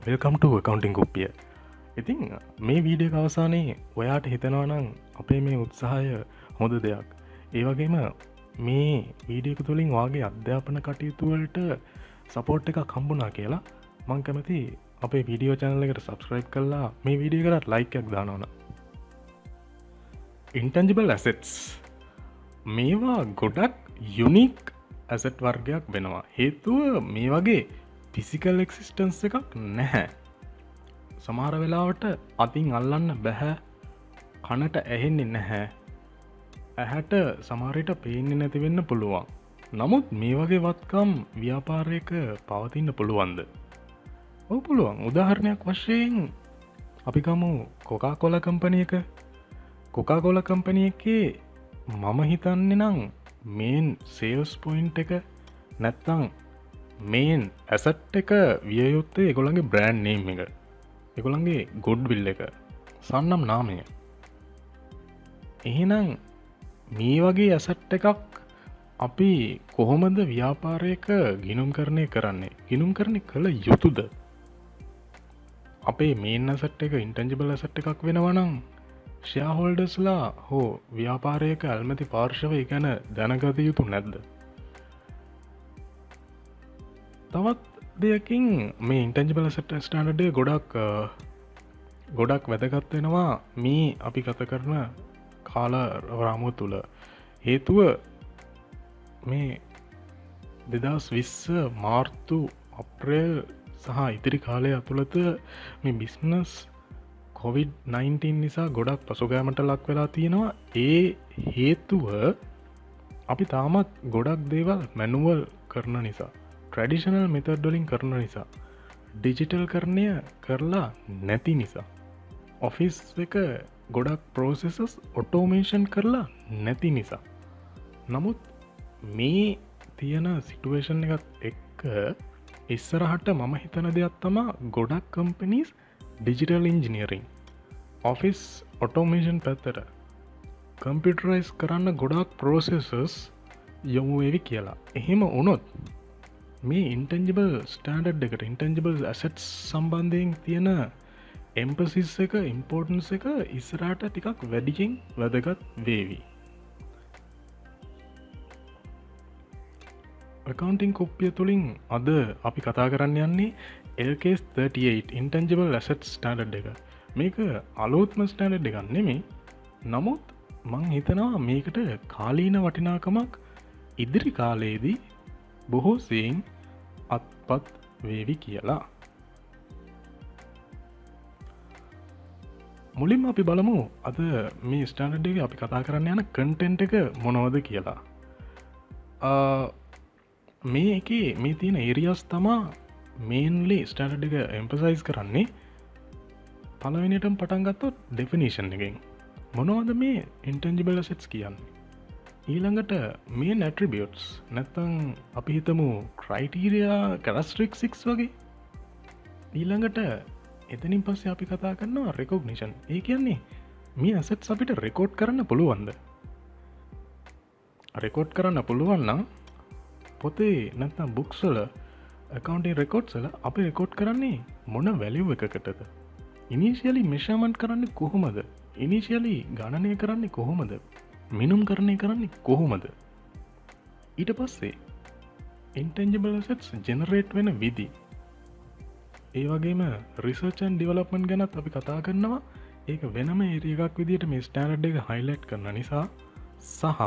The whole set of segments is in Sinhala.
වෙල්කම් ටු accounting කුප්පිය. ඉතින් මේ වීඩියෝ අවසානයේ ඔයාට හිතනවා නම් අපේ මේ උත්සාහය හොඳ දෙයක්. ඒ වගේම මේ වීඩියෝ එක තුළින් වාගේ අධ්‍යාපන කටයුතු වලට සපෝට් එකක් හම්බුණා කියලා මං කැමති අපේ වීඩියෝ channel එකට subscribe කරලා මේ වීඩියෝ එකට like එකක් දාන්න ඕන. Intangible assets මේවා ගොඩක් unique asset වර්ගයක් වෙනවා. හේතුව මේ වගේ ෆිසිකල් එක්සිස්ටන්ස් එකක් නැහැ. සමහර වෙලාවට අතින් අල්ලන්න බැහැ, කනට ඇහෙන්නේ නැහැ, ඇහැට සමහරට පේන්නේ නැති වෙන්න පුළුවන්. නමුත් මේ වගේ වත්කම් ව්‍යාපාරයක පවතින්න පුළුවන්ද? ඔව් පුළුවන්. උදාහරණයක් වශයෙන් අපි ගමු කොකාකෝලා කම්පැනි එක. කොකාකෝලා කම්පැනි එකේ මම හිතන්නේ නම් මේන් සේල්ස් පොයින්ට් එක නැත්තම් මේන් ඇසට් එක විය යුත්තේ ඒගොල්ලන්ගේ බ්‍රෑන්ඩ් නේම් එක, ඒගොල්ලන්ගේ ගුඩ්විල් එක, සන්නම් නාමය. එහෙනම් මේ වගේ ඇසට් එකක් අපි කොහොමද ව්‍යාපාරයක ගිණුම්කරණය කරන්නේ? ගිණුම්කරණය කළ යුතුද? අපේ මේන් ඇසට් එක ඉන්ටැන්ජිබල් ඇසට් එකක් වෙනවා නම් ෂෙයාර්හෝල්ඩර්ස්ලා හෝ ව්‍යාපාරයක ඇල්මැති පාර්ශවය ගැන දැනගත යුතු නැද්ද? තවත් දෙයකින් මේ ඉන්ටැන්ජිබල් ඇසට් ස්ටෑන්ඩඩ් එක ගොඩක් වැදගත් වෙනවා මේ අපි ගත කරන කාල රාමුව තුළ. හේතුව මේ 2020 මාර්තු අප්‍රේල් සහ ඉතිරි කාලය ඇතුළත මේ බිස්නස් COVID-19 නිසා ගොඩක් පසුගෑමට ලක් වෙලා තියෙනවා. ඒ හේතුව අපි තාමත් ගොඩක් දේවල් මැනුවල් කරන නිසා, ට්‍රැඩිෂනල් මෙතඩ් වලින් කරන නිසා, ඩිජිටල් කරණය කරලා නැති නිසා, ඔෆිස් එක ගොඩක් ප්‍රෝසෙසස් ඔටෝමේෂන් කරලා නැති නිසා. නමුත් මේ තියෙන සිටුවේෂන් එකත් එක්ක ඉස්සරහට මම හිතන දෙයක් තමා ගොඩක් companies digital engineering, office automation පැත්තට කම්පියුටරයිස් කරන්න ගොඩක් ප්‍රෝසෙසස් යොමු වෙවි කියලා. එහෙම වුණොත් මේ ඉන්ටැන්ජිබල් ස්ටෑන්ඩඩ් එකට, ඉන්ටැන්ජිබල් ඇසට්ස් සම්බන්ධයෙන් තියෙන එම්පසිස් එක, ඉම්පෝර්ටන්ස් එක ඉස්සරහට ටිකක් වැඩියෙන් වැදගත් වේවි. accounting කුප්පිය තුළින් අද අපි කතා කරන්න යන්නේ LCAS 38 Intangible Assets Standard එක. මේක අලුත්ම ස්ටෑන්ඩඩ් එකක් නෙමෙයි. නමුත් මං හිතනවා මේකට කාලීන වටිනාකමක් ඉදිරි කාලයේදී බොහෝ සෙයින් අත්පත් වේවි කියලා. මුලින්ම අපි බලමු අද මේ ස්ටෑන්ඩඩ් එකේ අපි කතා කරන්න යන කන්ටෙන්ට් එක මොනවද කියලා. මේ එකේ මේ තියෙන ඒරියාස් තමා මේන්ලි ස්ටෑන්ඩඩ් එක එම්ෆසයිස් කරන්නේ. පළවෙනියටම පටන් ගත්තොත් ඩෙෆිනිෂන් එකෙන් මොනවද මේ ඉන්ටැන්ජිබල් ඇසෙට්ස් කියන්නේ? ඊළඟට මේන් ඇට්‍රිබියුට්ස් නැත්තම් අපි හිතමු ක්‍රයිටීරියා, කැරක්ටරිස්ටික්ස් වගේ. ඊළඟට එතනින් පස්සේ අපි කතා කරනවා රෙකොග්නිෂන්. ඒ කියන්නේ මේ ඇසෙට්ස් අපිට රෙකෝඩ් කරන්න පුළුවන්ද? රෙකෝඩ් කරන්න පුළුවන් නම් පොතේ නැත්තම් බුක්ස් වල, accounting records වල අපි රෙකෝඩ් කරන්නේ මොන වැලියු එකකටද? ඉනිෂියලි මෙෂර්මන්ට් කරන්නේ කොහොමද? ඉනිෂියලි ගණනය කරන්නේ කොහොමද? මිනුම් කරණය කරන්නේ කොහොමද? ඊට පස්සේ ඉන්ටැන්ජිබල් ඇසෙට්ස් ජෙනරේට් වෙන විදි, ඒ වගේම රිසර්ච් ඇන්ඩ් ඩෙවලොප්මන්ට් ගැනත් අපි කතා කරනවා. ඒක වෙනම ඒරියා එකක් විදිහට මේ ස්ටෑන්ඩඩ් එක හයිලයිට් කරන නිසා, සහ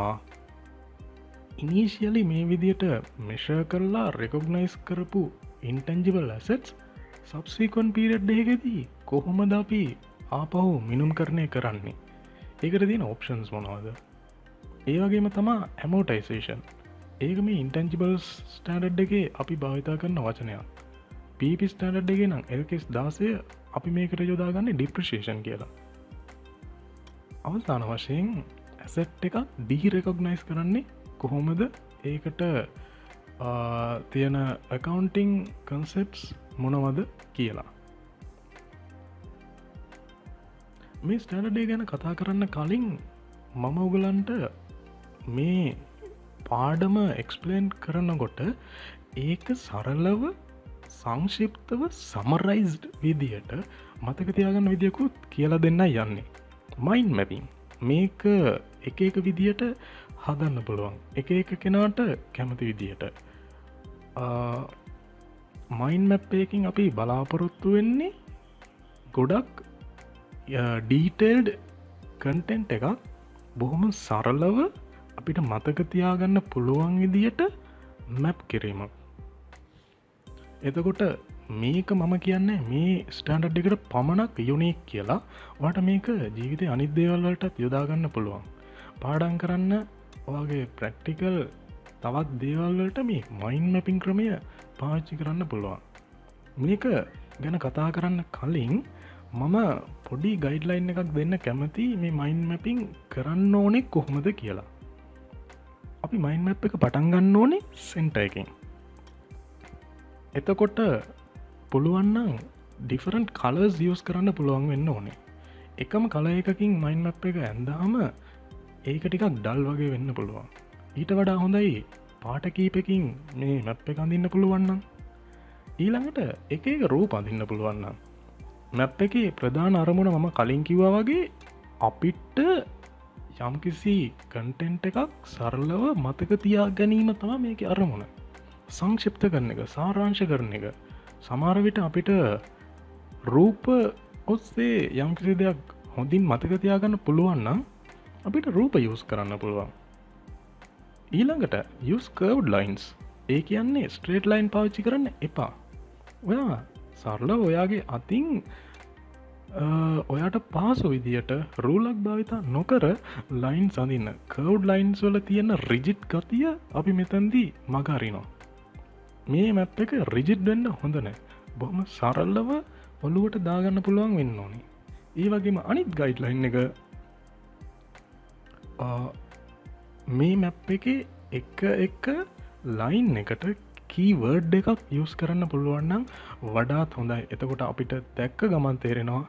ඉනිෂියලි මේ විදිහට මෙෂර් කරලා රෙකොග්නයිස් කරපු ඉන්ටැන්ජිබල් ඇසෙට්ස් සබ්සික්වන්ට් පීරියඩ් එකකදී කොහොමද අපි ආපහු මිනුම් කරණය කරන්නේ? ඒකට තියෙන ඔප්ෂන්ස් මොනවද? ඒ වගේම තමා ඇමෝටයිසේෂන්. ඒක මේ ඉන්ටැන්ජිබල් ස්ටෑන්ඩඩ් එකේ අපි භාවිතා කරන වචනයක්. PP ස්ටෑන්ඩඩ් එකේ නම් LCAS 16 අපි මේකට යොදාගන්නේ ඩිප්‍රිසියේෂන් කියලා. අවසාන වශයෙන් ඇසෙට් එකක් ඩී රෙකොග්නයිස් කරන්නේ කොහොමද? ඒකට තියෙන accounting concepts මොනවද කියලා. මේ ස්ටෑන්ඩඩ් එක ගැන කතා කරන්න කලින් මම ඔයගලන්ට මේ පාඩම එක්ස්ප්ලේන් කරනකොට ඒක සරලව සංශිප්තව සමරයිස්ඩ් විදියට මතක තියාගන්න විදියකුත් කියලා දෙන්න යන්නේ. මයින්ඩ් මැපින් මේක එක එක විදියට හදන්න පුළුවන් එක එක කෙනාට කැමති විදියට. මයින්ඩ් මැප්පයකින් අපි බලාපොරොත්තු වෙන්නේ ගොඩක් ඩීටේල්ඩ් කන්ටෙන්ට් එකක් බොහොම සරලව අපිට මතක තියාගන්න පුළුවන් විදියට මැප් කිරීමක්. එතකොට මේක මම කියන්නේ මේ ස්ටෑන්ඩඩ් එකට පමණක් යුනික් කියලා. වාට මේක ජීවිතේ අනිත් දේවල් වලටත් යොදාගන්න පුළුවන්. පාඩම් කරන්න ඔයාගේ ප්‍රැක්ටිකල් තවත් දේවල් වලට මේ මයින්ඩ් මැපින් ක්‍රමය පාවිච්චි කරන්න පුළුවන්. මේක ගැන කතා කරන්න කලින් මම පොඩි ගයිඩ්ලයින් එකක් දෙන්න කැමති මේ මයින්ඩ් මැපින් කරන්න ඕනේ කොහොමද කියලා. අපි මයින්ඩ් මැප් එක පටන් ගන්න ඕනේ සෙන්ටර් එකකින්. එතකොට පුළුවන්නම් ඩිෆරන්ට් කලර්ස් යස් කරන්න පුළුවන් වෙන්න ඕනේ. එකම කල එකකින් මයින්ඩ් මැප් එක ඇන්දාම ඒක ටිකක් ඩල් වගේ වෙන්න පුළුවන්. ඊට වඩා හොඳයි පාට කීපකින් මේ මැප් එක අඳින්න පුළුවන්නම්. ඊළඟට එක එක රූප අඳින්න පුළුවන්නම්. මැප් එකේ ප්‍රධාන අරමුණ මම කලින් කිව්වා වගේ අපිට යම්කිසි කන්ටෙන්ට් එකක් සරලව මතක තියා ගැනීම තමයි මේකේ අරමුණ. සංක්ෂිප්ත කරන එක, සාරාංශ කරන එක. සමහර විට අපිට රූප ඔස්සේ යම්කිසි දෙයක් හොඳින් මතක තියාගන්න පුළුවන් නම් අපිට රූප යූස් කරන්න පුළුවන්. ඊළඟට use curved lines. ඒ කියන්නේ ස්ට්‍රේට් ලයින් පාවිච්චි කරන්න එපා. ඔයා සරලව ඔයාගේ අතින් ඔයාට පහසු විදියට රූලක් භාවිතා නොකර ලයින් සඳන්න. කවඩ් ලයින්ස් වල තියෙන රිජිට් ගතිය අපි මෙතැන්දී මගරිනවා. මේ මැප් එක රිජිට් වෙන්න හොඳ නෑ. බොහොම සරල්ලව ඔලුවට දාගන්න පුළුවන් වෙන්න ඕනි. ඒ වගේම අනිත් ගයිඩ්ලයින් එක මේ මැප් එක එක ලයින් එකට කීවර්ඩ් එකක් යස් කරන්න පුළුවන්නම් වඩාත් හොඳයි. එතකොට අපිට දැක්ක ගමන් තේරෙනවා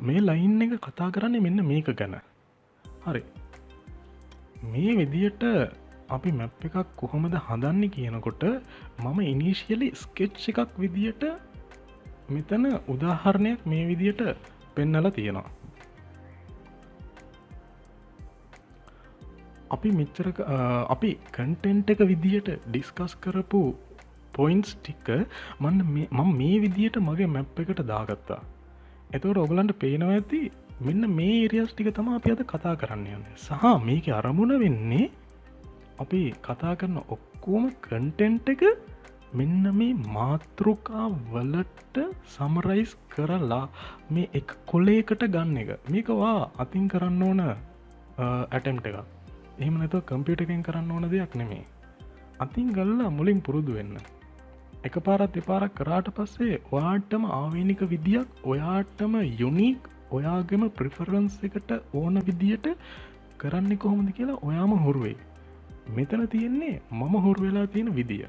මේ ලයින් එක කතා කරන්නේ මෙන්න මේක ගැන. හරි, මේ විදියට අපි මැප් එකක් කොහොමද හදන්නේ කියනකොට මම ඉනිශියලි ස්කෙච් එකක් විදියට මෙතන උදාහරණයක් මේ විදියට පෙන්නලා තියෙනවා. අපි මෙච්චර අපි කන්ටෙන්ට් එක විදියට ඩිස්කස් කරපු පොයින්ට්ස් ටික මම මේ විදියට මගේ මැප් එකට දාගත්තා. එතකොට ඔයගලන්ට පේනවා ඇති මෙන්න මේ ඒරියාස් ටික තමයි අපි අද කතා කරන්න යන්නේ. සහ මේකේ අරමුණ වෙන්නේ අපි කතා කරන ඔක්කොම කන්ටෙන්ට් එක මෙන්න මේ මාතෘකා වලට සමරයිස් කරලා මේ එක කොලයකට ගන්න එක. මේක වා අතින් කරන්න ඕන ඇටෙම්ට් එකක්. එහෙම නැතුව කම්පියුටර් එකෙන් කරන්න ඕන දෙයක් නෙමෙයි. අතින් ගල්ලා මුලින් පුරුදු වෙන්න. එකපාරක් දෙපාරක් කරාට පස්සේ ඔයාටම ආවේනික විදියක්, ඔයාටම යුනික්, ඔයාගේම ප්‍රිෆරන්ස් එකට ඕන විදියට කරන්නේ කොහොමද කියලා ඔයාම හුරු වෙයි. මෙතන තියෙන්නේ මම හුරු වෙලා තියෙන විදිය.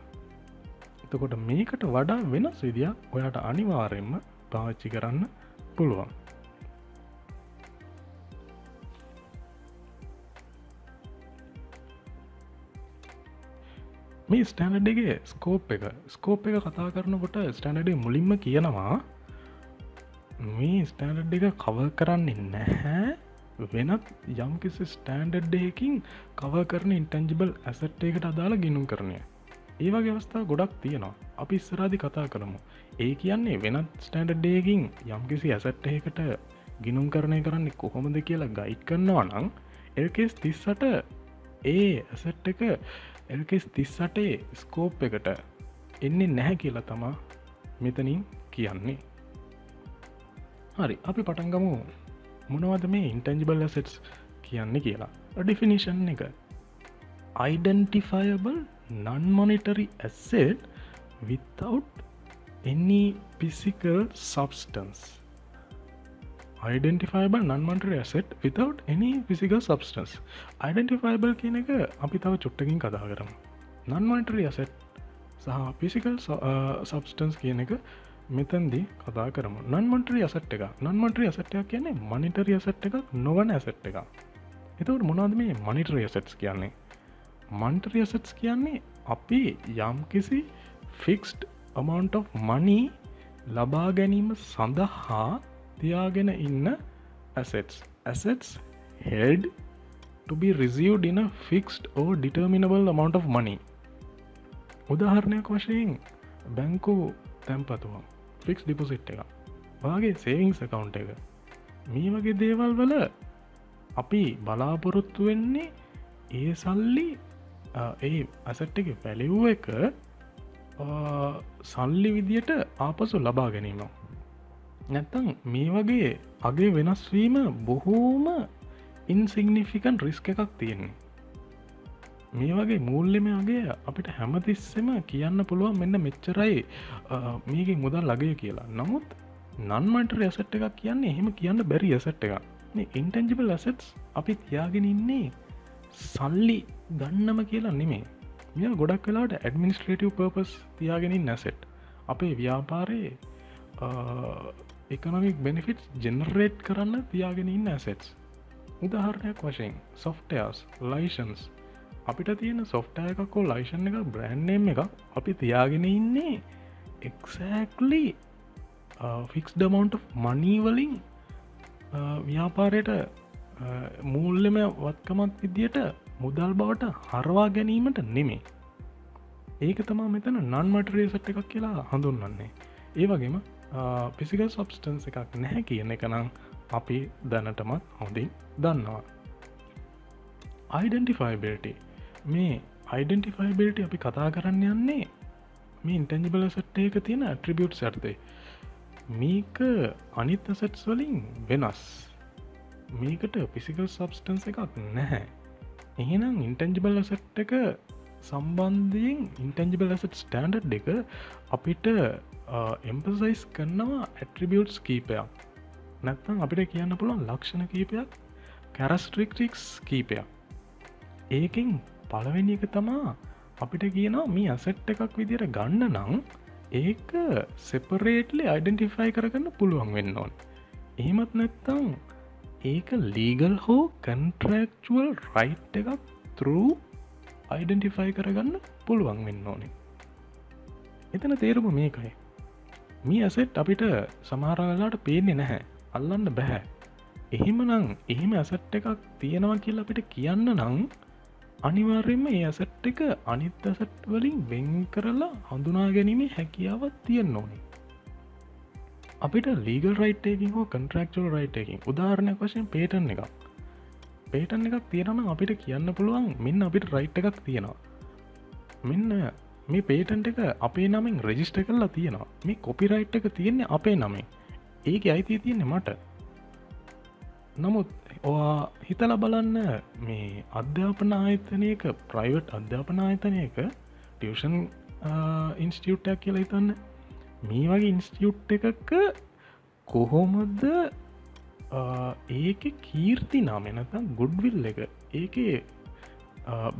එතකොට මේකට වඩා වෙනස් විදියක් ඔයාට අනිවාර්යෙන්ම පාවිච්චි කරන්න පුළුවන්. මේ ස්ටෑන්ඩඩ් එකේ ස්කෝප් එක කතා කරනකොට ස්ටෑන්ඩඩ් එක මුලින්ම කියනවා මේ ස්ටෑන්ඩඩ් එක කවර් කරන්නේ නැහැ වෙනත් යම්කිසි ස්ටෑන්ඩඩ් එකකින් කවර් කරන ඉන්ටැන්ජිබල් ඇසට් එකකට අදාළ ගිණුම් කරණය. ඒ වගේ අවස්ථා ගොඩක් තියෙනවා. අපි ඉස්සරහදී කතා කරමු. ඒ කියන්නේ වෙනත් ස්ටෑන්ඩඩ් එකකින් යම්කිසි ඇසට් එකකට ගිණුම් කරණය කරන්නේ කොහොමද කියලා ගයිඩ් කරනවා නම් LKS 38 ඒ ඇසට් එක LKS 38 ස්කෝප් එකට එන්නේ නැහැ කියලා තමා මෙතනින් කියන්නේ. හරි, අපි පටන් ගමු මොනවද මේ ඉන්ටැන්ජිබල් ඇසෙට්ස් කියන්නේ කියලා. ඩෙෆිනිෂන් එක identifiable non-monetary asset without any physical substance. Identifiable non-monetary asset without any physical substance. Identifiable කියන එක අපි තව චුට්ටකින් කතා කරමු. non-monetary asset සහ physical substance කියන එක මෙතන්දී කතා කරමු. non-monetary asset එක කියන්නේ monetary asset එකක් නොවන asset එකක්. එතකොට මොනවද මේ monetary assets කියන්නේ? monetary assets කියන්නේ අපි යම්කිසි fixed amount of money ලබා ගැනීම සඳහා තියාගෙන ඉන්න assets held to be received in a fixed or determinable amount of money. උදාහරණයක් වශයෙන් බැංකු තැන්පතුවක් ෆික්ස් ඩිපොසිට් එක වාගේ සේවිංස් account එක මේ වගේ දේවල් වල අපි බලාපොරොත්තු වෙන්නේ ඒ සල්ලි ඒ asset එකේ value එක සල්ලි විදියට ආපසු ලබා ගැනීම. නැත්තම් මේ වගේ අගේ වෙනස් වීම බොහෝම ඉන්සිග්නිෆිකන්ට් රිස්ක් එකක් තියෙන්නේ. මේ වගේ මූල්‍යමය අගය අපිට හැමතිස්සෙම කියන්න පුළුවන් මෙන්න මෙච්චරයි මේකෙන් මුදල් අගය කියලා. නමුත් non monetary asset එකක් කියන්නේ එහෙම කියන්න බැරි asset එකක්. මේ intangible assets අපි තියාගෙන ඉන්නේ සල්ලි ගන්නම කියලා නෙමෙයි. මෙයා ගොඩක් වෙලාවට administrative purpose තියාගෙන ඉන්න asset. අපේ ව්‍යාපාරයේ economic benefits generate කරන්න තියාගෙන ඉන්න assets. උදාහරණයක් වශයෙන් softwares, license. අපිට තියෙන software එකක් හෝ license එකක් brand name එකක් අපි තියාගෙන ඉන්නේ exactly fixed amount of money වලින් ව්‍යාපාරයට මූල්‍යමය වත්කමක් විදියට මුදල් බවට හරවා ගැනීමට නෙමේ. ඒක තමා මෙතන non monetary asset එකක් කියලා හඳුන්වන්නේ. ඒ වගේම physical substance එකක් නැහැ කියන එක නම් අපි දැනටමත් හොඳින් දන්නවා. Identifiability. මේ identifiability අපි කතා කරන්න යන්නේ මේ intangible asset එක තියෙන attributes යටතේ. මේක අනිත් assets වලින් වෙනස්. මේකට physical substance එකක් නැහැ. එහෙනම් intangible asset එක සම්බන්ධයෙන් intangible asset standard එක අපිට emphasize කරනවා attributes කීපයක්. නැත්නම් අපිට කියන්න පුළුවන් ලක්ෂණ කීපයක්, characteristics කීපයක්. ඒකෙන් පළවෙනි එක තමා අපිට කියනවා මේ asset එකක් විදියට ගන්න නම් ඒක separately identify කරගන්න පුළුවන් වෙන්න ඕන. එහෙමත් නැත්නම් ඒක legal හෝ contractual right එකක් through identify කරගන්න පුළුවන් වෙන්න ඕනේ. එතන තේරුම මේකයි. මේ asset අපිට සමහර වෙලාවට පේන්නේ නැහැ. අල්ලන්න බෑ. එහෙමනම් එහෙම asset එකක් තියෙනවා කියලා අපිට කියන්න නම් අනිවාර්යයෙන්ම මේ asset එක අනිත් asset වලින් වෙන් කරලා හඳුනා ගැනීමේ හැකියාවක් තියෙන්න ඕනේ. අපිට legal right එකකින් හෝ contractual right එකකින් උදාහරණයක් වශයෙන් patent එකක්. patent එකක් තියෙනවා නම් අපිට කියන්න පුළුවන් මෙන්න අපිට right එකක් තියෙනවා. මෙන්න මේ patent එක අපේ නමින් register කරලා තියෙනවා. මේ copyright එක තියෙන්නේ අපේ නමින්. ඒකේ අයිතිය තියෙන්නේ මට. නමුත් ඔයා හිතලා බලන්න මේ අධ්‍යාපන ආයතනයක ප්‍රයිවට් අධ්‍යාපන ආයතනයක ටියුෂන් ඉන්ස්ටිටියුට් එකක් කියලා හිතන්න. මේ වගේ ඉන්ස්ටිටියුට් එකක කොහොමද ඒකේ කීර්ති නාමය නැත්නම් ගුඩ්විල් එක ඒකේ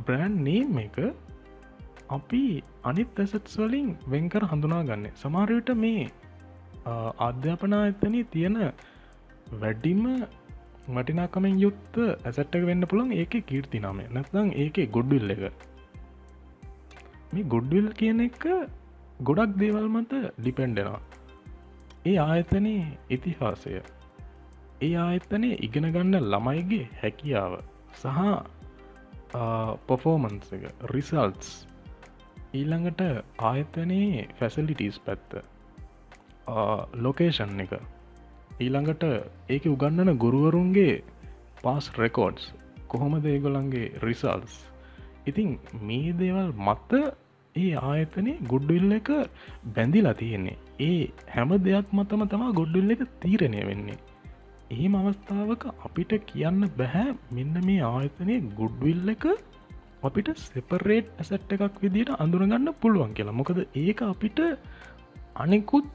බ්‍රෑන්ඩ් නේම් එක අපි අනිත් ඇසට්ස් වලින් වෙන් කර හඳුනා ගන්න. සමහර විට මේ අධ්‍යාපන ආයතනයේ තියෙන වැඩිම වටිනාකමින් යුක්ත ඇසට් එක වෙන්න පුළුවන් ඒකේ කීර්ති නාමය. නැත්නම් ඒකේ ගුඩ්විල් එක. මේ ගුඩ්විල් කියන එක ගොඩක් දේවල් මත ඩිපෙන්ඩ් වෙනවා. ඒ ආයතනයේ ඉතිහාසය, ඒ ආයතනයේ ඉගෙන ගන්න ළමයිගේ හැකියාව සහ පර්ෆෝමන්ස් එක, රිසල්ට්ස්, ඊළඟට ආයතනයේ ෆැසිලිටීස් පැත්ත, ලොකේෂන් එක, ඊළඟට ඒක උගන්නන ගුරුවරුන්ගේ පාස් රෙකෝඩ්ස්, කොහොමද ඒගොල්ලන්ගේ රිසල්ට්ස්. ඉතින් මේ දේවල් මත ඒ ආයතනයේ ගුඩ්විල් එක බැඳිලා තියෙන්නේ. ඒ හැම දෙයක් මතම තමා ගුඩ්විල් එක තීරණය වෙන්නේ. එහෙම අවස්ථාවක අපිට කියන්න බෑ මෙන්න මේ ආයතනයේ ගුඩ්විල් එක අපිට සෙපරේට් ඇසට් එකක් විදිහට අඳුනගන්න පුළුවන් කියලා. මොකද ඒක අපිට අනිකුත්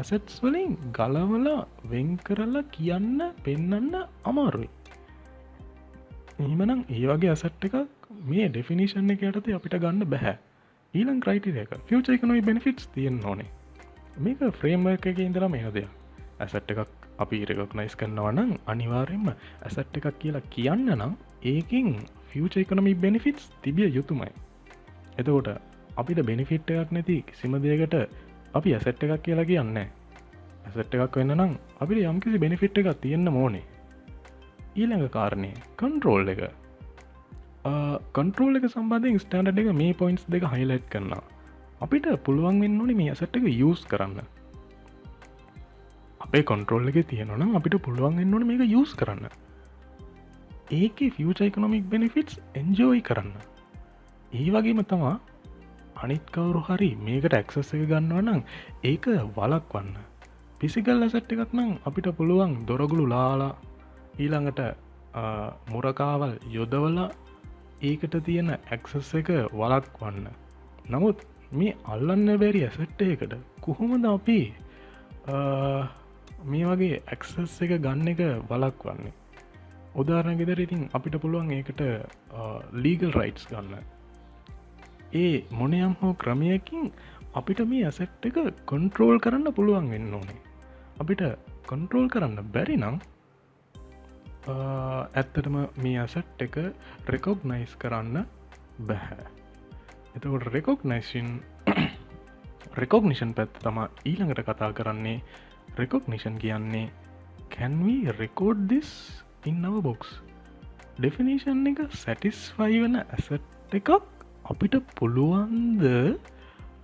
ඇසට්ස් වලින් ගලවලා වෙන් කරලා කියන්න පෙන්වන්න අමාරුයි. එහෙමනම් ඒ වගේ ඇසට් එකක් මේ ඩෙෆිනිෂන් එක යටතේ අපිට ගන්න බෑ. ඊළඟ ක්‍රයිටීරියා එක ෆියුචර් ඉකොනොමික් බෙනිෆිට්ස් තියෙන්න ඕනේ. මේක ෆ්‍රේම්වර්ක් එකේ ඉඳලා මේන දෙයක්. ඇසට් එකක් අපි රෙකග්නයිස් කරනවා නම් අනිවාර්යයෙන්ම ඇසට් එකක් කියලා කියන්න නම් ඒකෙන් ෆියුචර් ඉකොනොමික් බෙනිෆිට්ස් තිබිය යුතුමයි. එතකොට අපිට බෙනිෆිට් එකක් නැති කිසිම දෙයකට අපි ඇසට් එකක් කියලා කියන්නේ ඇසට් එකක් වෙන්න නම් අපිට යම්කිසි බෙනිෆිට් එකක් තියෙන්න ඕනේ. ඊළඟ කාරණය කන්ට්‍රෝල් එක. කන්ට්‍රෝල් එක සම්බන්ධයෙන් ස්ටෑන්ඩඩ් එක මේ පොයින්ට්ස් දෙක හයිලයිට් කරනවා. අපිට පුළුවන් වෙන්න ඕනේ මේ ඇසට් එක යූස් කරන්න. අපේ කොන්ට්‍රෝල් එකේ තියෙනවා නම් අපිට පුළුවන් වෙන්න ඕනේ මේක යූස් කරන්න. ඒකේ ෆියුචර් ඉකොනොමික් බෙනිෆිට්ස් එන්ජොයි කරන්න. ඒ වගේම තමා අනිත් කවුරු හරි මේකට ඇක්සස් එක ගන්නවා නම් ඒක වළක්වන්න. ෆිසිකල් ඇසට් එකක් නම් අපිට පුළුවන් දොරගුළු ලාලා ඊළඟට මුරකාවල් යොදවලා ඒකට තියෙන ඇක්සස් එක වළක්වන්න. නමුත් මේ අල්ලන්න බැරි ඇසට් එකකට කොහොමද අපි මේ වගේ ඇක්සස් එක ගන්න එක වළක්වන්නේ? උදාහරණ ගෙදර ඉතින් අපිට පුළුවන් ඒකට ලීගල් රයිට්ස් ගන්න. ඒ මොනයම් හෝ ක්‍රමයකින් අපිට මේ ඇසට් එක කොන්ට්‍රෝල් කරන්න පුළුවන් වෙන්න ඕනේ. අපිට කොන්ට්‍රෝල් කරන්න බැරි නම් ඇත්තටම මේ ඇසට් එක රෙකොග්නයිස් කරන්න බැහැ. එතකොට රෙකොග්නිෂන් පැත්ත තමා ඊළඟට කතා කරන්නේ. රෙකොග්නිෂන් කියන්නේ can we record this in our box? Definition එක සැටිස්ෆයි වෙන ඇසට් එකක් අපිට පුළුවන්ද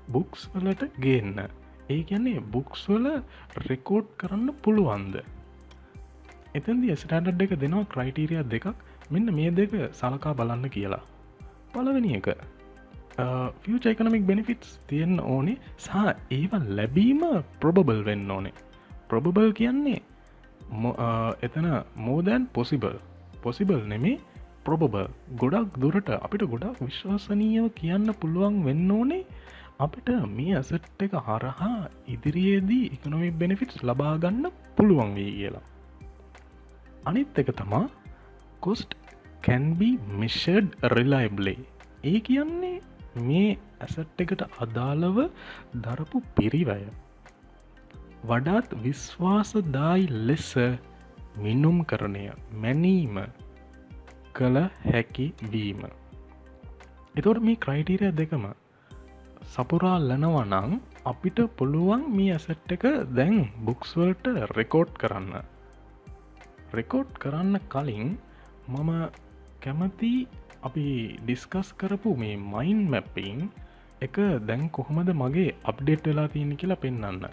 බුක්ස් වලට ගේන්න. ඒ කියන්නේ බුක්ස් වල රෙකෝඩ් කරන්න පුළුවන්ද? එතනදී ස්ටෑන්ඩඩ් එක දෙනවා ක්‍රයිටීරියා දෙකක්. මෙන්න මේ දෙක සලකා බලන්න කියලා. පළවෙනි එක ෆියුචර් ඉකොනොමික් බෙනිෆිට්ස් තියෙන්න ඕනේ සහ ඒවා ලැබීම ප්‍රොබබල් වෙන්න ඕනේ. ප්‍රොබබල් කියන්නේ එතන more than possible නෙමේ probable. ගොඩක් දුරට අපිට ගොඩක් විශ්වාසනීයව කියන්න පුළුවන් වෙන්න ඕනේ අපිට මේ ඇසට් එක හරහා ඉදිරියේදී ඉකොනොමික් බෙනිෆිට්ස් ලබා ගන්න පුළුවන් වෙයි කියලා. අනිත් එක තමා cost can be measured reliably. ඒ කියන්නේ මේ ඇසට් එකට අදාළව දරපු පිරිවැය වඩාත් විශ්වාසදායි ලෙස මිනුම් කරණය මැනීම කළ හැකි වීම. එතකොට මේ ක්‍රයිටීරියා දෙකම සපුරා ලනවනං අපිට පුළුවන් මේ ඇසට් එක දැන් බුක්ස් වලට රෙකෝඩ් කරන්න. රෙකෝඩ් කරන්න කලින් මම කැමති අපි ඩිස්කස් කරපු මේ මයින් මැප්පිං එක දැන් කොහොමද මගේ අප්ඩේට් වෙලා තියෙන කියලා පෙන්වන්න.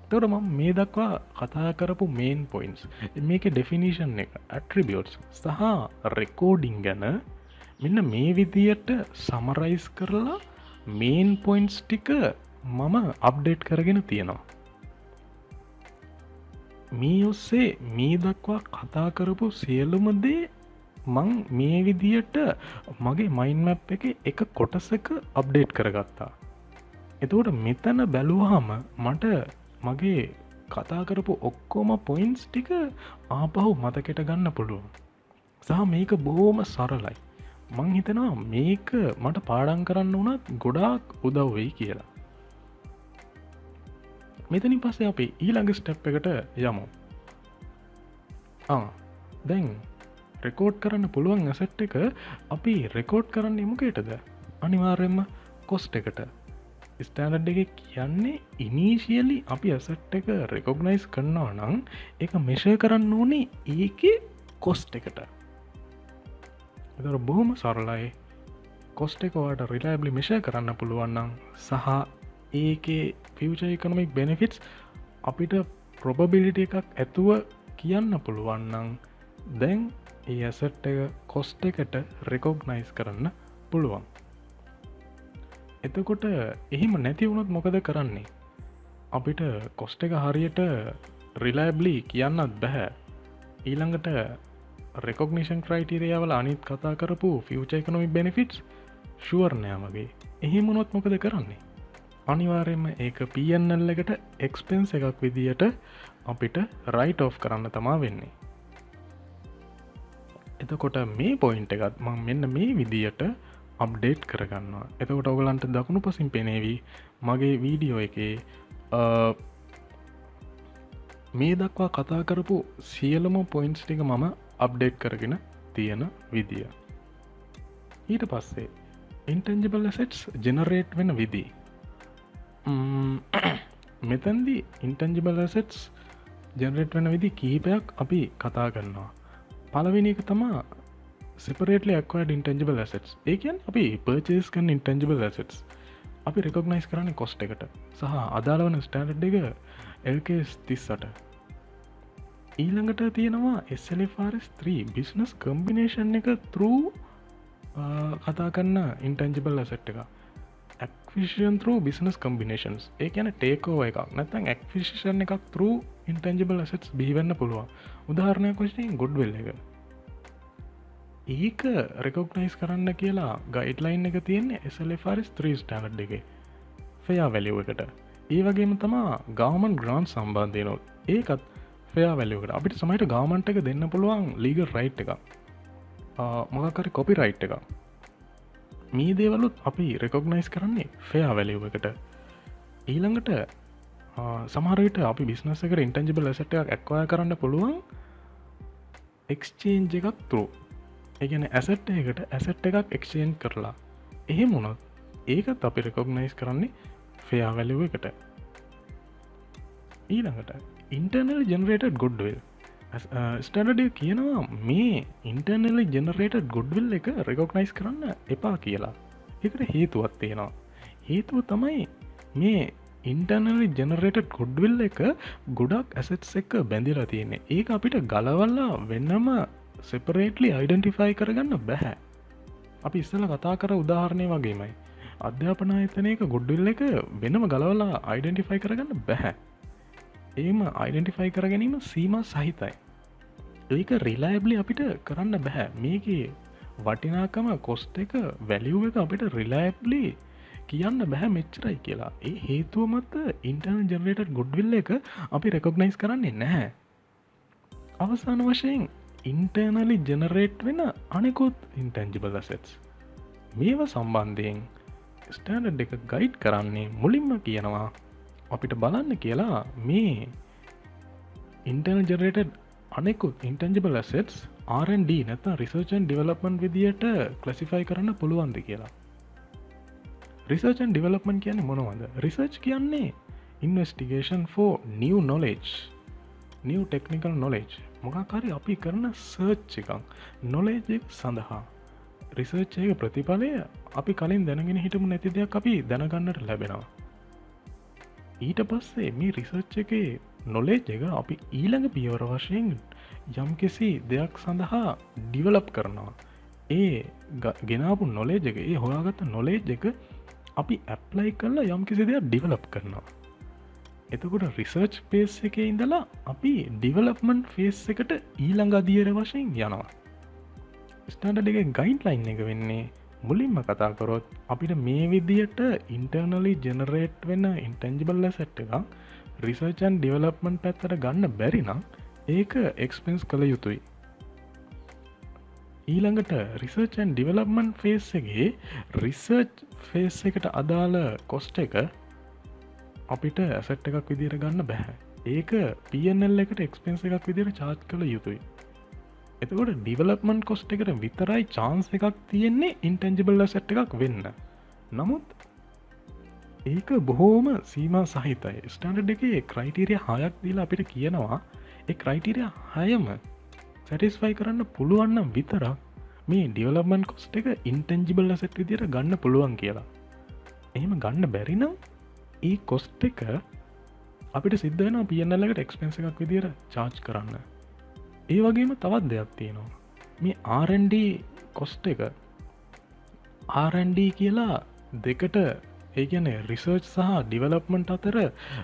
එතකොට මම මේ දක්වා කතා කරපු මේන් පොයින්ට්ස් මේකේ ඩෙෆිනිෂන් එක ඇට්‍රිබියුට්ස් සහ රෙකෝඩින් ගැන මෙන්න මේ විදියට සමරයිස් කරලා මේන් පොයින්ට්ස් ටික මම අප්ඩේට් කරගෙන තියෙනවා. මේ ඔස්සේ මේ දක්වා කතා කරපු සියලුම දේ මං මේ විදියට මගේ මයින් මැප් එකේ එක කොටසක අප්ඩේට් කරගත්තා. එතකොට මෙතන බැලුවාම මට මගේ කතා කරපු ඔක්කොම පොයින්ට්ස් ටික ආපහු මතකෙට ගන්න පුළුවන්. සහ මේක බොහොම සරලයි. මං හිතනවා මේක මට පාඩම් කරන්න වුණත් ගොඩාක් උදව් වෙයි කියලා. මෙතනින් පස්සේ අපි ඊළඟ ස්ටෙප් එකට යමු. දැන් රෙකෝඩ් කරන්න පුළුවන් ඇසට් එක අපි රෙකෝඩ් කරන්න මොකේටද? අනිවාර්යෙන්ම කොස්ට් එකට. ස්ටෑන්ඩඩ් එක කියන්නේ ඉනීශියලි අපි ඇසට් එක රෙකොග්නයිස් කරනවා නම් ඒක මෙෂර් කරන්න ඕනේ ඒකේ කොස්ට් එකට. එතකොට බොහොම සරලයි. කොස්ට් එක ඔයාලට රිලයබලි මෙෂර් කරන්න පුළුවන් නම් සහ ඒකේ ෆියුචර් ඉකොනොමික් බෙනිෆිට්ස් අපිට ප්‍රොබබිලිටි එකක් ඇතුව කියන්න පුළුවන් නම් දැන් ඒ ඇසට් එක කොස්ට් එකට රෙකොග්නයිස් කරන්න පුළුවන්. එතකොට එහෙම නැති වුණොත් මොකද කරන්නේ? අපිට කොස්ට් එක හරියට රිලයබලි කියන්නත් බැහැ. ඊළඟට රෙකොග්නිෂන් ක්‍රයිටීරියා වල අනිත් කතා කරපු ෆියුචර් ඉකොනොමික් බෙනිෆිට්ස් ෂුවර් නෑ වගේ. එහෙම වුණොත් මොකද කරන්නේ? අනිවාර්යයෙන්ම ඒක P&L එකට එක්ස්පෙන්ස් එකක් විදියට අපිට රයිට් ඔෆ් කරන්න තමා වෙන්නේ. එතකොට මේ පොයින්ට් එකත් මම මෙන්න මේ විදියට අප්ඩේට් කරගන්නවා. එතකොට ඔයගලන්ට දකුණු පසින් පෙනේවි මගේ වීඩියෝ එකේ මේ දක්වා කතා කරපු සියලුම පොයින්ට්ස් ටික මම අප්ඩේට් කරගෙන තියෙන විදිය. ඊට පස්සේ ඉන්ටන්ජිබල් ඇසෙට්ස් ජෙනරේට් වෙන විදි මෙතන්දි ඉන්ටන්ජිබල් ඇසෙට්ස් ජෙනරේට් වෙන විදි කීපයක් අපි කතා කරනවා පලවෙනි එක තමා separately acquired intangible assets ඒ කියන්නේ අපි purchase කරන intangible assets අපි recognize කරන්නේ cost එකට සහ අදාළ වන standard එක LKS 38 ඊළඟට තියෙනවා SLFRS 3 business combination එක through කතා කරන intangible asset එක acquisition through business combinations ඒ කියන්නේ take over එකක් නැත්නම් acquisition එකක් through intangible assets බිහි වෙන්න පුළුවන් උදාහරණයක් වශයෙන් goodwill එක ඒක රෙකොග්නයිස් කරන්න කියලා ගයිඩ්ලයින් එක තියෙන්නේ SLFRS 3 ස්ටෑන්ඩඩ් එකේ ෆෙයා වැලියු එකට ඒ වගේම තමා ගවර්න්මන්ට් ග්‍රාන්ට් සම්බන්ධයනොත් ඒකත් ෆෙයා වැලියු එකට අපිට සමහරට ගවර්න්මන්ට් එක දෙන්න පුළුවන් ලීගල් රයිට් එක මොකක් හරි කොපිරයිට් එක මේ දේවලුත් අපි රෙකොග්නයිස් කරන්නේ ෆෙයා වැලියු එකට ඊළඟට සමහර විට අපි බිස්නස් එකට ඉන්ටැන්ජිබල් ඇසෙට් එකක් ඇක්වයර් කරන්න පුළුවන් එක්ස්චේන්ජ් එකක් through ඒගැන ඇසට් එකට ඇසට් එකක් එක්ෂේන් කරලා එහෙම මොනොත් ඒකත් අපි රෙකොග්නයිස් කරන්නේ ෆෙයා වැලියු එකට ඊළඟට ඉන්ටර්නල් ජෙනරේටඩ් ගුඩ්විල් ස්ටැන්ඩඩ් කියනවා මේ ඉන්ටර්නල් ජෙනරේටඩ් ගුඩ්විල් එක රෙකොග්නයිස් කරන්න එපා කියලා එකට හේතුවත් තියෙනවා හේතුව තමයි මේ ඉන්ටර්නල් ජෙනරේටඩ් ගුඩ්විල් එක ගොඩක් ඇසෙට්ස් එක බැඳිලා තියෙන්නේ ඒක අපිට ගලවල්ලා වෙන්නම සෙපරේටලි අයිඩෙන්ටිෆයි කරගන්න බැහැ අපි ඉස්සල කතා කර උදාහරණය වගේමයි අධ්‍යාපනායතනයක ගොඩ්ඩිල් එක වෙනම ගලවලා අයිඩෙන්ටිෆයි කරගන්න බැහැ ඒම අයිඩෙන්ටිෆයි කර ගැනීම සීම සහිතයි ඒක රිලයිබ්ලි අපිට කරන්න බැහැ මේක වටිනාකම කොස්ට එක වැලියුව එක අපිට රිලයිබ්ලි කියන්න බැහැ මෙච්චරයි කියලා ඒ හේතුව මත ඉන්ටර්නල් ජෙනරේටඩ් ගොඩ්විල් එක අපි රෙකොග්නයිස් කරන්නේ නැහැ අවසාන වශයෙන් ඉන්ටර්නලි ජෙනරේට් වෙන අනෙකුත් ඉන්ටැන්ජිබල් ඇසෙට්ස් මේවා සම්බන්ධයෙන් ස්ටෑන්ඩඩ් එක ගයිඩ් කරන්නේ මුලින්ම කියනවා අපිට බලන්න කියලා මේ ඉන්ටර්නල් ජෙනරේටඩ් අනෙකුත් ඉන්ටැන්ජිබල් ඇසෙට්ස් R&D නැත්නම් රිසර්ච් ඇන්ඩ් ඩෙවලොප්මන්ට් විදියට ක්ලැසිෆයි කරන්න පුළුවන්ද කියලා රිසර්ච් ඇන්ඩ් ඩෙවලොප්මන්ට් කියන්නේ මොනවද රිසර්ච් කියන්නේ investigation for new knowledge new technical knowledge මොකක්හරි අපි කරන සර්ච් එකක් නොලේජ් එක සඳහා රිසර්ච් එක ප්‍රතිඵලය අපි කලින් දැනගෙන හිටමු නැති දෙයක් අපි දැනගන්නට ලැබෙනවා ඊට පස්සේ මේ රිසර්ච් එකේ නොලේජ් එක අපි ඊළඟ පියවර වශයෙන් යම්කිසි දෙයක් සඳහා ඩිවලප් කරනවා ඒ ගෙනාපු නොලේජ් එක ඒ හොයාගත්ත නොලේජ් එක අපි ඇප්ලයි කරලා යම්කිසි දෙයක් ඩිවලප් කරනවා එතකොට රිසර්ච් පේස් එක ඉඳලා අපි ඩිවලප්මන්ට් ෆේස් එකට ඊළඟ අදියර වශයෙන් යනවා ස්ටෑන්ඩඩ් එක ගයිඩ්ලයින් එක වෙන්නේ මුලින්ම කතා කරොත් අපිට මේ විදියට ඉන්ටර්නලි ජෙනරේට් වෙන ඉන්ටැන්ජිබල් ඇසෙට් එකක් රිසර්ච් ඇන්ඩ් ඩෙවලොප්මන්ට් පැත්තට ගන්න බැරි නම් ඒක එක්ස්පෙන්ස් කළ යුතුයි ඊළඟට රිසර්ච් ඇන්ඩ් ඩෙවලොප්මන්ට් ෆේස් එකේ රිසර්ච් ෆේස් එකට අදාළ කොස්ට් එක අපිට ඇසට් එකක් විදිර ගන්න බැහැ ඒක PNL එකට එක්ස්පෙන්ස් එකක් විදිර චාර්ජ් කළ යුතුයි එතකොට ඩිවලප්මන්ට් කොස්ට් එකට විතරයි චාන්ස් එකක් තියෙන්නේ ඉන්ටැන්ජිබල් ඇසට් එකක් වෙන්න නමුත් ඒක බොහෝම සීමා සහිතයි ස්ටෑන්ඩඩ් එකේ ක්‍රයිටීරිය 6ක් දීලා අපිට කියනවා ඒ ක්‍රයිටීරිය 6ම සැටිස්ෆයි කරන්න පුළුවන් නම් විතරක් මේ ඩිවලප්මන්ට් කොස්ට් එක ඉන්ටැන්ජිබල් ඇසට් විදියට ගන්න පුළුවන් කියලා එහෙම ගන්න බැරි නම් ඒ කොස්ට් එක අපිට සිද්ධ වෙන PNL එකට එක්ස්පෙන්ස් එකක් විදියට චාර්ජ් කරන්න ඒ වගේම තවත් දෙයක් තියෙනවා මේ R&D කොස්ට් එක R&D කියලා දෙකට ඒ කියන්නේ රිසර්ච් සහ ඩිවලොප්මන්ට් අතර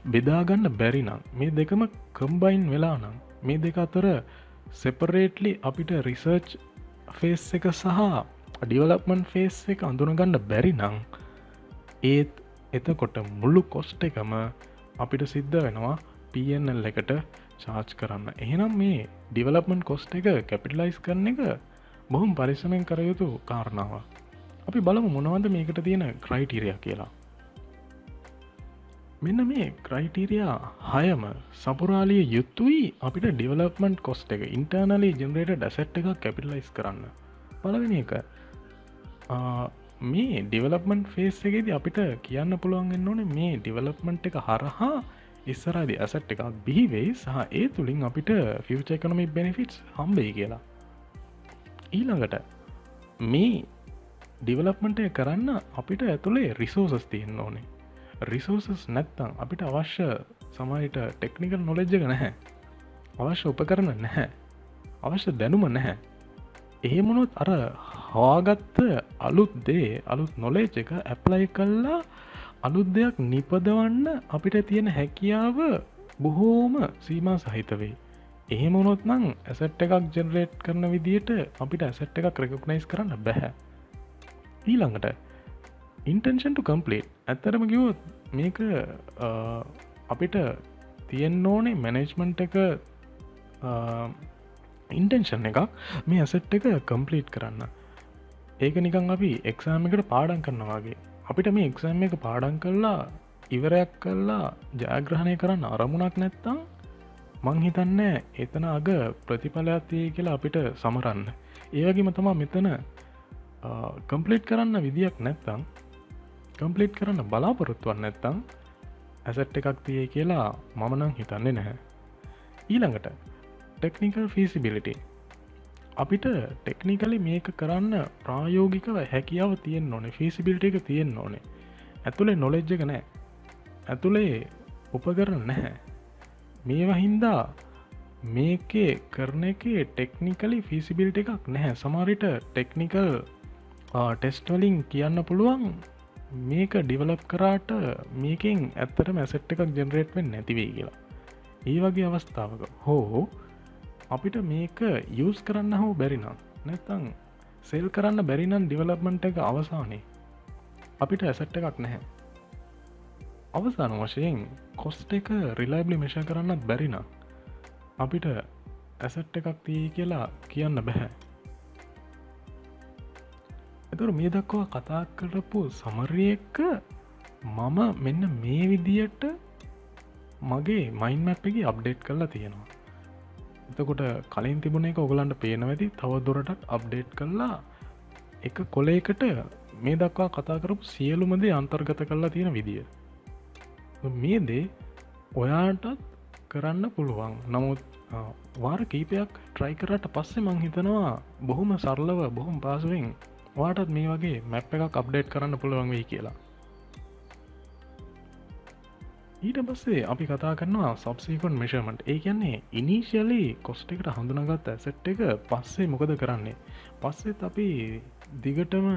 බෙදාගන්න බැරි නම් මේ දෙකම කම්බයින් වෙලා නම් මේ දෙක අතර සෙපරේට්ලි අපිට රිසර්ච් ෆේස් එක සහ ඩිවලොප්මන්ට් ෆේස් එක අඳුනගන්න බැරි නම් ඒත් එතකොට මුළු කොස්ට් එකම අපිට සිද්ධ වෙනවා PNL එකට චාර්ජ් කරන්න එහෙනම් මේ ඩිවලප්මන්ට් කොස්ට් එක කැපිටලයිස් කරන එක බොහොම පරිස්සමෙන් කර යුතු කාරණාවක් අපි බලමු මොනවද මේකට තියෙන ක්‍රයිටීරියා කියලා මෙන්න මේ ක්‍රයිටීරියා 6ම සපුරාලිය යුතුයි අපිට ඩෙවලොප්මන්ට් කොස්ට් එක ඉන්ටර්නලි ජෙනරේටඩ් ඇසෙට් එකක් කැපිටලයිස් කරන්න පළවෙනි එක මේ ඩිවලප්මන්ට් ෆේස් එකේදී අපිට කියන්න පුළුවන් වෙන්න ඕනේ මේ ඩිවලප්මන්ට් එක හරහා ඉස්සරහදී ඇසට් එකක් බිහි වෙයි සහ ඒ තුලින් අපිට ෆියුචර් ඉකොනොමික් බෙනිෆිට්ස් හම්බෙයි කියලා. ඊළඟට මේ ඩිවලප්මන්ට් එක කරන්න අපිට ඇතුලේ රිසෝසස් තියෙන්න ඕනේ. රිසෝසස් නැත්තම් අපිට අවශ්‍ය සමහරට ටෙක්නිකල් නොලෙජ් එක නැහැ. අවශ්‍ය උපකරණ නැහැ. අවශ්‍ය දැනුම නැහැ. එහෙම වුණොත් අර හොයාගත්ත අලුත් දේ අලුත් නොලෙජ් එක ඇප්ලයි කළා අලුත් දෙයක් නිපදවන්න අපිට තියෙන හැකියාව බොහෝම සීමා සහිත වෙයි. එහෙම වුණොත් නම් ඇසට් එකක් ජෙනරේට් කරන විදියට අපිට ඇසට් එකක් රෙකග්නයිස් කරන්න බෑ. ඊළඟට intention to complete. ඇත්තටම කිව්වොත් මේක අපිට තියෙන්න ඕනේ මැනේජ්මන්ට් එක ඉන්ටෙන්ෂන් එකක් මේ ඇසට් එක කම්ප්ලීට් කරන්න. ඒක නිකන් අපි එක්සෑම් එකට පාඩම් කරනවා වගේ. අපිට මේ එක්සෑම් එක පාඩම් කළා ඉවරයක් කළා ජයග්‍රහණය කරන්න අරමුණක් නැත්තම් මං හිතන්නේ එතන අග ප්‍රතිඵලයක් තියෙයි කියලා අපිට සමරන්න. ඒ වගේම තමයි මෙතන කම්ප්ලීට් කරන්න විදියක් නැත්තම් කම්ප්ලීට් කරන්න බලාපොරොත්තුවක් නැත්තම් ඇසට් එකක් තියෙයි කියලා මම නම් හිතන්නේ නැහැ. ඊළඟට ටෙක්නිකල් ෆීසිබිලිටි. අපිට ටෙක්නිකලි මේක කරන්න ප්‍රායෝගිකව හැකියාව තියෙන්න ඕනේ. ෆීසිබිලිටි එක තියෙන්න ඕනේ. ඇතුලේ නොලෙජ් එක නැහැ. ඇතුලේ උපකරණ නැහැ. මේවා හින්දා මේකේ කරන එකේ ටෙක්නිකලි ෆීසිබිලිටි එකක් නැහැ. සමහර විට ටෙක්නිකල් ටෙස්ට් වලින් කියන්න පුළුවන් මේක ඩිවලොප් කරාට මේකෙන් ඇත්තටම ඇසෙට් එකක් ජෙනරේට් වෙන්නේ නැති වෙයි කියලා. ඒ වගේ අවස්ථාවක හෝ අපිට මේක යූස් කරන්න හෝ බැරි නම් නැත්නම් සෙල් කරන්න බැරි නම් ඩිවලොප්මන්ට් එක අවසානයේ අපිට ඇසෙට් එකක් නැහැ. අවසාන වශයෙන් කොස්ට් එක රිලයබලි මෙෂර් කරන්නත් බැරි නම් අපිට ඇසෙට් එකක් තියෙයි කියලා කියන්න බෑ. එතකොට මේ දක්වා කතා කරපු සමරි එක මම මෙන්න මේ විදියට මගේ මයින්ඩ් මැප් එකේ අප්ඩේට් කරලා තියෙනවා. එතකොට කලින් තිබුණ එක ඔයගලන්ට පේනවා ඇති තව දුරටත් අප්ඩේට් කරලා එක කොලයකට මේ දක්වා කතා කරපු සියලුම දේ අන්තර්ගත කරලා තියෙන විදිය. මේ දේ ඔයාටත් කරන්න පුළුවන්. නමුත් වාර කීපයක් try කරාට පස්සේ මං හිතනවා බොහොම සරලව බොහොම පහසුවෙන් ඔයාටත් මේ වගේ මැප් එකක් අප්ඩේට් කරන්න පුළුවන් වෙයි කියලා. ඊට පස්සේ අපි කතා කරනවා subsequent measurement. ඒ කියන්නේ initially cost එකට හඳුනාගත්ත asset එක පස්සේ මොකද කරන්නේ? පස්සෙත් අපි දිගටම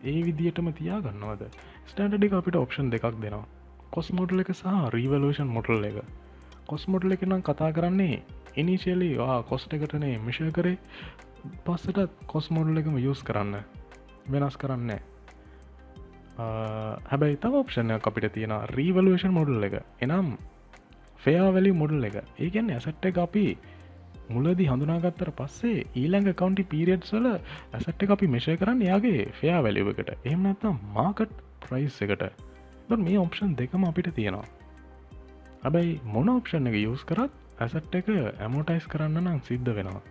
ඒ විදියටම තියාගන්නවද? ස්ටෑන්ඩඩ් එක අපිට option දෙකක් දෙනවා. cost model එක සහ revaluation model එක. cost model එක නම් කතා කරන්නේ initially cost එකටනේ measure කරේ. පස්සට cost model එකම use කරන්න. වෙනස් කරන්නේ. හැබැයි තව ඔප්ෂන් එකක් අපිට තියෙනවා රීවලුවේෂන් මොඩල් එක. එනම් ෆෙයා වැලියු මොඩල් එක. ඒ කියන්නේ ඇසට් එක අපි මුලදී හඳුනාගත්තට පස්සේ ඊළඟ accounting periods වල ඇසට් එක අපි මෙෂර් කරන්නේ එයාගේ ෆෙයා වැලියු එකට. එහෙම නැත්නම් මාකට් ප්‍රයිස් එකට. එතකොට මේ ඔප්ෂන් දෙකම අපිට තියෙනවා. හැබැයි මොන ඔප්ෂන් එක යූස් කරත් ඇසට් එක ඇමෝටයිස් කරන්න නම් සිද්ධ වෙනවා.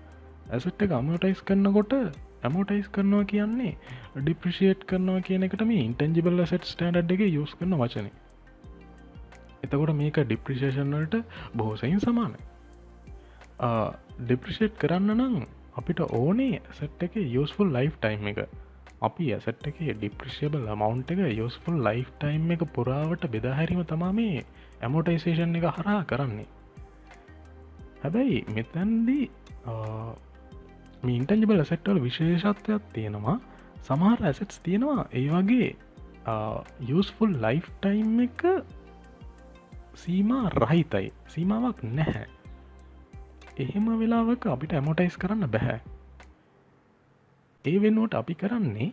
ඇසට් එක ඇමෝටයිස් කරනකොට ඇමෝටයිස් කරනවා කියන්නේ ඩිප්‍රිෂියේට් කරනවා කියන එකට මේ ඉන්ටැන්ජිබල් ඇසෙට් ස්ටෑන්ඩඩ් එකේ යූස් කරන වචනේ. එතකොට මේක ඩිප්‍රිසියේෂන් වලට බොහෝ සෙයින් සමානයි. ඩිප්‍රිෂියේට් කරන්න නම් අපිට ඕනේ ඇසෙට් එකේ යූස්ෆුල් ලයිෆ් ටයිම් එක. අපි ඇසෙට් එකේ ඩිප්‍රිෂියබල් amount එක යූස්ෆුල් ලයිෆ් ටයිම් එක පුරාවට බෙදා හැරීම තමයි මේ ඇමෝටයිසේෂන් එක හරහා කරන්නේ. හැබැයි මෙතනදී මේ ඉන්ටැන්ජිබල් ඇසෙට් වල විශේෂත්වයක් තියෙනවා. සමහර ඇසෙට්ස් තියෙනවා ඒ වගේ යූස්ෆුල් ලයිෆ් ටයිම් එක සීමා රහිතයි. සීමාවක් නැහැ. එහෙම වෙලාවක අපිට ඇමෝටයිස් කරන්න බෑ. ඒ වෙනුවට අපි කරන්නේ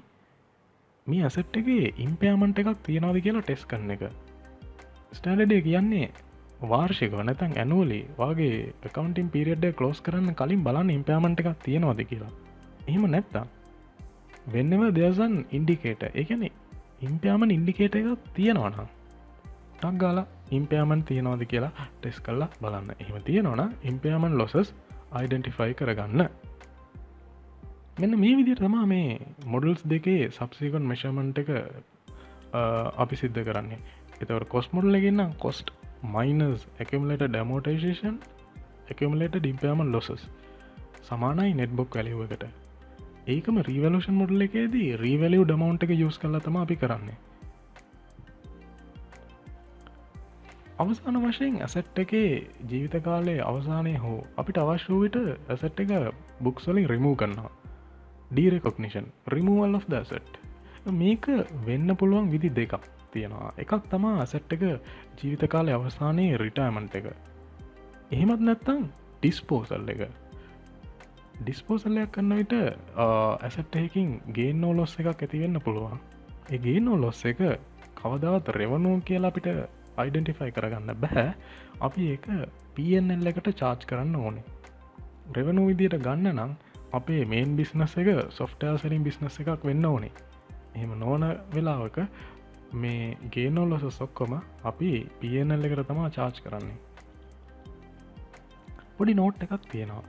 මේ ඇසෙට් එකේ ඉම්පයර්මන්ට් එකක් තියනවාද කියලා ටෙස්ට් කරන එක. ස්ටෑන්ඩඩ් එක කියන්නේ වාර්ෂිකව නැත්නම් ඇනුවලි වගේ accounting period එක close කරන්න කලින් බලන්න ඉම්පයර්මන්ට් එකක් තියනවාද කියලා. එහෙම නැත්නම් whenever there's an indicator, ඒ කියන්නේ ඉම්පයර්මන්ට් ඉන්ඩිකේටර් එකක් තියනවා නම් ටක් ගාලා ඉම්පයර්මන්ට් තියනවාද කියලා ටෙස්ට් කරලා බලන්න. එහෙම තියනවා නම් ඉම්පයර්මන්ට් losses identify කරගන්න. මෙන්න මේ විදිහට තමා මේ මොඩල්ස් දෙකේ සබ්සිකන් මෙෂර්මන්ට් එක අපි සිද්ධ කරන්නේ. එතවට කොස් මොඩල් එකන්න cost minus accumulated amortization accumulated impairment losses සමානයි නෙට්බොක් වැලියුව එකට. ඒකම රීවලූෂන් මොඩල් එකේදී රීවැලියුඩ් amount එක යූස් කරලා තමයි අපි කරන්නේ. අවසාන වශයෙන් ඇසට් එකේ ජීවිත කාලයේ අවසානයේ හෝ අපිට අවශ්‍ය වූ විට ඇසට් එක බුක්ස් වලින් රිමූව් කරනවා. ඩීරෙකොග්නිෂන් රිමූවල් of the asset. මේක වෙන්න පුළුවන් විදි දෙකක් තියෙනවා. එකක් තමා ඇසට් එක ජීවිත කාලයේ අවසානයේ රිටයර්මන්ට් එක. එහෙමත් නැත්නම් ඩිස්පෝසල් එක. ඩිස්පෝසල් එකක් කරන විට ඇසට් එකකින් ගේන් නෝ ලොස් එකක් ඇති වෙන්න පුළුවන්. ඒ ගේන් නෝ ලොස් එක කවදාවත් රෙවනූ කියලා අපිට අයිඩෙන්ටිෆයි කරගන්න බෑ. අපි ඒක P&L එකට චාර්ජ් කරන්න ඕනේ. රෙවනූ විදියට ගන්න නම් අපේ මේන් බිස්නස් එක සොෆ්ට්වෙයාර් සෙලින් බිස්නස් එකක් වෙන්න ඕනේ. එහෙම නොවන වෙලාවක මේ ගේන් නෝ ලොසස් ඔක්කොම අපි P&L එකට තමයි චාර්ජ් කරන්නේ. පොඩි නෝට් එකක් තියෙනවා.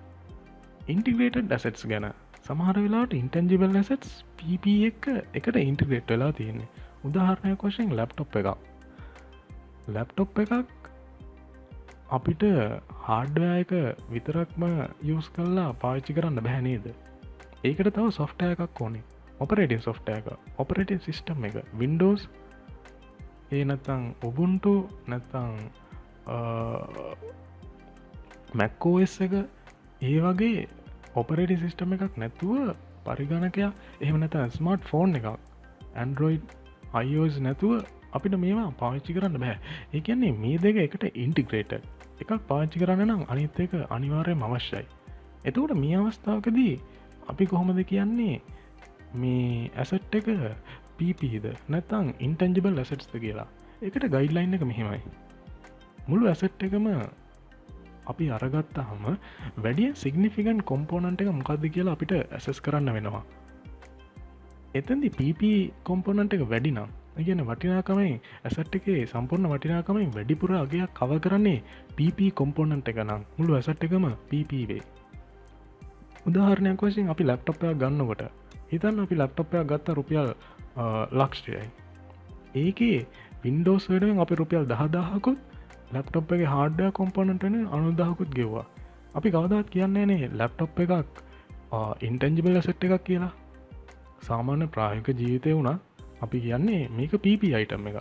ඉන්ටිග්‍රේටඩ් ඇසෙට්ස් ගැන. සමහර වෙලාවට ඉන්ටැන්ජිබල් ඇසෙට්ස් PP එකට ඉන්ටිග්‍රේට් වෙලා තියෙන්නේ. උදාහරණයක් වශයෙන් ලැප්ටොප් එකක්. ලැප්ටොප් එකක් අපිට හාඩ්වෑ එක විතරක්ම යස් කරලා පාවිච්චි කරන්න බැහැ නේද. ඒකට තව සොෆ්ට්වෙයාර් එකක් ඕනේ. ඔපරේටින් සොෆ්ට්වෙයාර් එක, ඔපරේටින් සිස්ටම් එක, Windows ඒ නැත්නම් Ubuntu නැත්නම් Mac OS එක ඒ වගේ ඔපරේටින් සිස්ටම් එකක් නැතුව පරිගණකයක් එහෙම නැත්නම් ස්මාර්ට් ෆෝන් එකක් Android iOS නැතුව අපිට මේවා පාවිච්චි කරන්න බෑ. ඒ කියන්නේ මේ දෙක එකට ඉන්ටිග්‍රේටඩ් එකක් පාවිච්චි කරන්න නම් අනිත් එක අනිවාර්යයෙන්ම අවශ්‍යයි. එතකොට මේ අවස්ථාවකදී අපි කොහොමද කියන්නේ මේ ඇසට් එක PPද නැත්නම් ඉන්ටැන්ජිබල් ඇසෙට්ස්ද කියලා. ඒකට ගයිඩ්ලයින් එක මෙහෙමයි. මුළු ඇසට් එකම අපි අරගත්තාම වැඩියෙන් සිග්නිෆිකන්ට් කොම්පෝනන්ට් එක මොකක්ද කියලා අපිට ඇසස් කරන්න වෙනවා. එතෙන්දී PP කොම්පෝනන්ට් එක වැඩි නම් කියන වටිනාකමයි ඇසට් එකේ සම්පූර්ණ වටිනාකමයි වැඩිපුර අගයක් කව කරන්නේ PP කොම්පෝනන්ට් එක නම් මුළු ඇසට් එකම PP වේ. උදාහරණයක් වශයෙන් අපි ලැප්ටොප් එකක් ගන්නකොට හිතන්න අපි ලැප්ටොප් එකක් ගත්ත රුපියල් ලක්ෂයයි. ඒකේ Windows වලින් අපි රුපියල් 10000කුත් ලැප්ටොප් එකේ හાર્ඩ්වෙයාර් කොම්පෝනන්ට් වලින් 90000කුත් ගෙවුවා. අපි කවදාවත් කියන්නේ නැහැ ලැප්ටොප් එකක් ඉන්ටැන්ජිබල් ඇසෙට් එකක් කියලා. සාමාන්‍ය ප්‍රායෝගික ජීවිතේ වුණා අපි කියන්නේ මේක PP අයිටම් එක.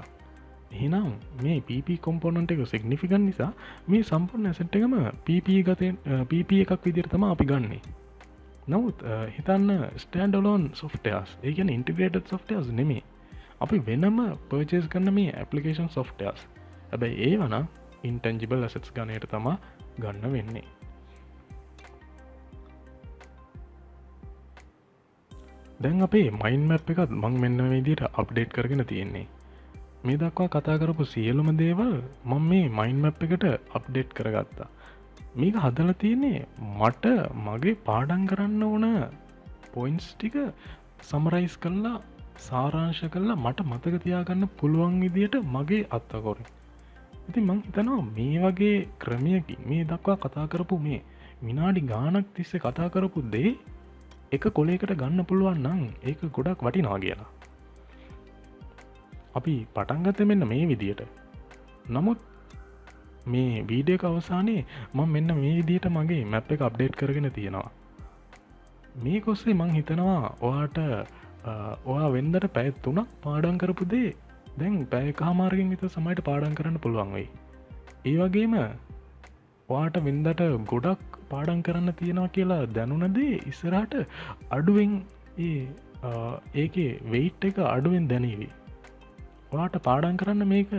එහෙනම් මේ PP කොම්පෝනන්ට් එක සිග්නිෆිකන්ට් නිසා මේ සම්පූර්ණ ඇසෙට් එකම PP එකක් විදිහට තමයි අපි ගන්නෙ. නමුත් හිතන්න ස්ටෑන්ඩ් අලෝන් සොෆ්ට්වෙයාර්ස්, ඒ කියන්නේ ඉන්ටිග්‍රේටඩ් සොෆ්ට්වෙයාර්ස් නෙමෙයි. අපි වෙනම පර්චේස් කරන මේ ඇප්ලිකේෂන් සොෆ්ට්වෙයාර්ස්. හැබැයි ඒව නම් ඉන්ටැන්ජිබල් ඇසෙට්ස් ගණයට තමයි ගන්න වෙන්නේ. දැන් අපේ මයින්ඩ් මැප් එකත් මං මෙන්න මේ විදිහට අප්ඩේට් කරගෙන තියෙන්නේ. මේ දක්වා කතා කරපු සියලුම දේවල් මම මේ මයින්ඩ් මැප් එකට අප්ඩේට් කරගත්තා. මේක හදලා තියෙන්නේ මට මගේ පාඩම් කරන්න ඕන පොයින්ට්ස් ටික සමරයිස් කරලා සාරාංශ කරලා මට මතක තියාගන්න පුළුවන් විදිහට මගේ අත්අඩංගුවෙන්. ඉතින් මං හිතනවා මේ වගේ ක්‍රමයකින් මේ දක්වා කතා කරපු මේ විනාඩි ගාණක් තිස්සේ කතා කරපු දේ එක කොලයකට ගන්න පුළුවන් නම් ඒක ගොඩක් වටිනවා කියලා. අපි පටන් ගත්තේ මෙන්න මේ විදියට. නමුත් මේ වීඩියෝ එක අවසානයේ මම මෙන්න මේ විදියට මගේ මැප් එක අප්ඩේට් කරගෙන තියෙනවා. මේක ඔස්සේ මං හිතනවා ඔයා වෙන්දට පැය 3ක් පාඩම් කරපු දේ දැන් පැය කමාරකින් විතර සමහරට පාඩම් කරන්න පුළුවන් වෙයි. ඒ වගේම ඔයාට වෙන්දට ගොඩක් පාඩම් කරන්න තියෙනවා කියලා දැනුණදේ ඉස්සරහට අඩුවෙන් ඒකේ වෙයිට් එක අඩුවෙන් දැනේවි. ඔයාට පාඩම් කරන්න මේක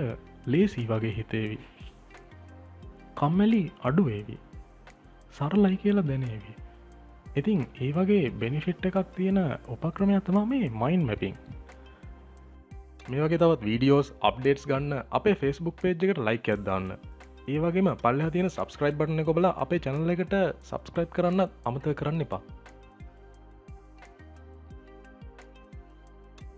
ලේසි වගේ හිතේවි. කම්මැලි අඩුවේවි. සරලයි කියලා දැනේවි. ඉතින් ඒ වගේ බෙනිෆිට් එකක් තියෙන උපක්‍රමයක් තමයි මේ මයින්ඩ් මැපින්. මේ වගේ තවත් වීඩියෝස් අප්ඩේට්ස් ගන්න අපේ Facebook page එකට like එකක් දාන්න. ඒ වගේම පල්ලෙහා තියෙන subscribe බටන් එක ඔබලා අපේ channel එකට subscribe කරන්න අමතක කරන්න එපා.